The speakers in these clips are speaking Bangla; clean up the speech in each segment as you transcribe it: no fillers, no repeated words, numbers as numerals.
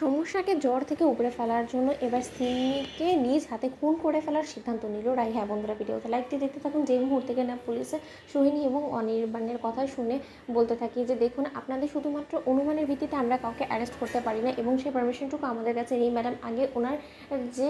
সমস্যাকে জড় থেকে উপড়ে ফেলার জন্য এবার সিমিকে নিজ হাতে খুন করে ফেলার সিদ্ধান্ত নিল রাই। হ্যাঁ বন্ধুরা, ভিডিওতে লাইকটি দেখতে থাকুন। যেই মুহূর্তে কিনা পুলিশে সোহিনী এবং অনির্বাণের কথা শুনে বলতে থাকি যে দেখুন, আপনাদের শুধুমাত্র অনুমানের ভিত্তিতে আমরা কাউকে অ্যারেস্ট করতে পারি না এবং সেই পারমিশনটুকু আমাদের কাছে নেই। ম্যাডাম, আগে ওনার যে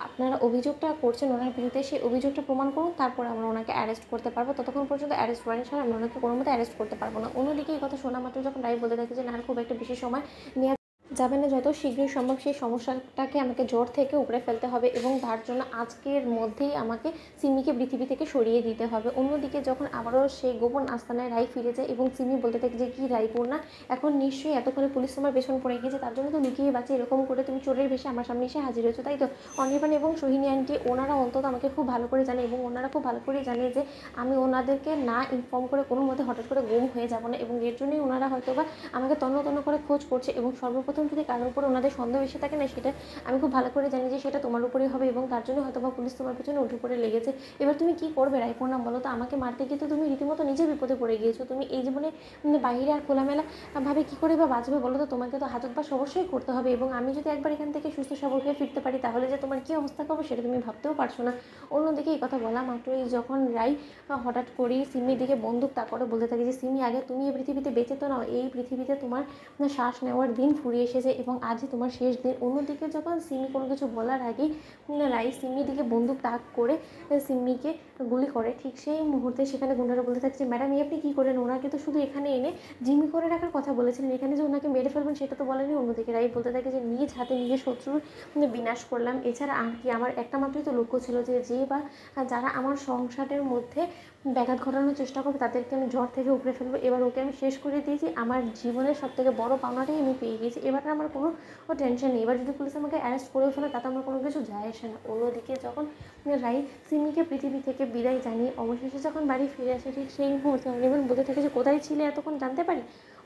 আপনারা অভিযোগটা করছেন ওনার বিরুদ্ধে, সেই অভিযোগটা প্রমাণ করুন, তারপর আমরা ওনাকে অ্যারেস্ট করতে পারবো। ততক্ষণ পর্যন্ত অ্যারেস্ট ওয়ারেন্ট ছাড়া আমরা ওনাকে কোনো মতো অ্যারেস্ট করতে পারবো না। অন্যদিকে এই কথা শোনা মাত্র যখন রাই বলতে থাকি যে না, খুব একটা বেশি সময় নেওয়া যাবে না, যত শীঘ্রই সম্ভব সেই সমস্যাটাকে আমাকে জোর থেকে উপড়ে ফেলতে হবে এবং তার জন্য আজকের মধ্যেই আমাকে সিমিকে পৃথিবী থেকে সরিয়ে দিতে হবে। অন্যদিকে যখন আবারও সেই গোপন আস্তানায় রাই ফিরে যায় এবং সিমি বলতে থাকে যে কি রায়পূর্ণা, এখন নিশ্চয়ই এতক্ষণে পুলিশ তোমার পেছন পড়ে গিয়েছে, তার জন্য তো লুকিয়ে বাঁচিয়ে এরকম করে তুমি চোরের ভেসে আমার সামনে এসে হাজির হয়েছো, তাই তো? অনির্বাণ এবং সোহিনী আন্টি ওনারা অন্তত আমাকে খুব ভালো করে জানে এবং ওনারা খুব ভালো করে জানে যে আমি ওনাদেরকে না ইনফর্ম করে কোনো মতে হঠাৎ করে গুম হয়ে যাব না এবং এর জন্যই ওনারা হয়তো বা আমাকে তন্ন তন্ন করে খোঁজ করছে এবং সর্বপ্রথম যদি কারোর উপর ওনাদের সন্দেহ এসে থাকে না, সেটা আমি খুব ভালো করে জানি যে সেটা তোমার উপরেই হবে এবং তার জন্য হয়তো বা পুলিশ তোমার পেছনে উঠে পড়ে লেগেছে। এবার তুমি কি করবে রায়পূর্ণা, বলো তো? আমাকে মারতে গিয়ে তো তুমি রীতিমতো নিজে বিপদে পড়ে গিয়েছো। তুমি এই জীবনে বাইরে আর খোলামেলা ভাবে কী করে বা বাঁচবে বলো তো? তোমাকে তো হাতবাস অবশ্যই করতে হবে এবং আমি যদি একবার এখান থেকে সুস্থ সবল হয়ে ফিরতে পারি তাহলে যে তোমার কী অবস্থা করবো সেটা তুমি ভাবতেও পারছো না। অন্যদিকে এই কথা বলা মাত্রই যখন রাই হঠাৎ করেই সিমির দিকে বন্দুক তাক করে বলতে থাকে যে সিমি, আগে তুমি এই পৃথিবীতে বেঁচে তো নাও, এই পৃথিবীতে তোমার শ্বাস নেওয়ার দিন ফুরিয়ে এসেছে এবং আজই তোমার শেষ দিন। অন্যদিকে যখন সিমি কোনো কিছু বলার আগেই রাই সিমির দিকে বন্দুক তাক করে সিমিকে গুলি করে, ঠিক সেই মুহূর্তে সেখানে গুন্ডারা বলতে থাকছে ম্যাডাম এই আপনি কী করেন? ওনাকে তো শুধু এখানে এনে জিম্মি করে রাখার কথা বলেছিলেন, এখানে যে ওনাকে মেরে ফেলবেন সেটা তো বলেনি। অন্যদিকে রাই বলতে থাকে যে নিজ হাতে নিজের শত্রুর বিনাশ করলাম, এছাড়া আর কি? আমার একটা মাত্রই তো লক্ষ্য ছিল যে বা যারা আমার সংসারের মধ্যে ব্যাঘাত ঘটানোর চেষ্টা করবে তাদেরকে আমি জ্বর থেকে উপড়ে ফেলবো। এবার ওকে আমি শেষ করে দিয়েছি, আমার জীবনের সবথেকে বড় পাওনাটাই আমি পেয়ে গিয়েছি। এবার আমার কোনো টেনশন নেই। এবার যদি পুলিশ আমাকে অ্যারেস্ট করেও ফেলে তাতে আমার কোনো কিছু যায় আসে না। অন্যদিকে যখন রাই সিমিকে পৃথিবী থেকে বিদায় জানিয়ে অবশেষে যখন বাড়ি ফিরে আসে, ঠিক সেই মুহূর্তে অনির্বাণ বলতে থাকে যে কোথায় ছিলে এতক্ষণ, জানতে পারি?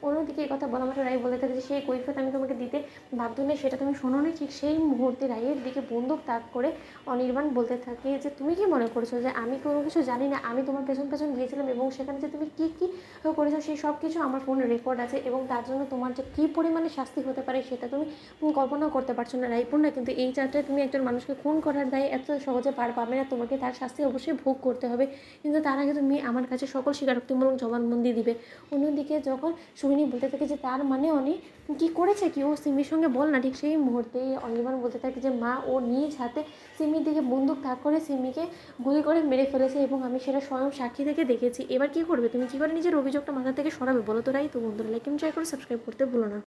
অন্যদিকে এই কথা বলা মাত্র রাই বলতে থাকে যে সেই কৈফিয়ত আমি তোমাকে দিতে বাধ্য নেই, সেটা তুমি শোনো নি। ঠিক সেই মুহূর্তে রাইয়ের দিকে বন্দুক তাক করে অনির্বাণ বলতে থাকে যে তুমি কি মনে করছো যে আমি কোনো কিছু জানি না? আমি তোমার পেছন পেছন গিয়েছিলাম এবং সেখানে যে তুমি কী কী করেছো সেই সব কিছু আমার ফোনে রেকর্ড আছে এবং তার জন্য তোমার যে কী পরিমাণে শাস্তি হতে পারে সেটা তুমি কল্পনাও করতে পারছো না রায়পূর্ণা। কিন্তু এই যাত্রায় তুমি একজন মানুষকে খুন করার দায়ে এত সহজে পার পাবে না, তোমাকে তার শাস্তি অবশ্যই ভোগ করতে হবে, কিন্তু তার আগে তুমি আমার কাছে সকল স্বীকারোক্তিমূলক জবানবন্দি দিবে। অন্যদিকে যখন সোহিনী বলতে থাকে যে তার মানে অনি কী করেছে কি ও সিমির সঙ্গে, বল না। ঠিক সেই মুহূর্তে অনির্বাণ বলতে থাকে যে মা ও নিজ হাতে সিমির দিকে বন্দুক তাক করে সিমিকে গুলি করে মেরে ফেলেছে এবং আমি সেটা স্বয়ং সাক্ষী থেকে দেখেছি। এবার কী করবে তুমি? কী করে নিজের অভিযোগটা মাথা থেকে সরাবে বলো তো রাই? তো বন্ধুরা লাইক এবং শেয়ার করে সাবস্ক্রাইব করতে ভুলো না।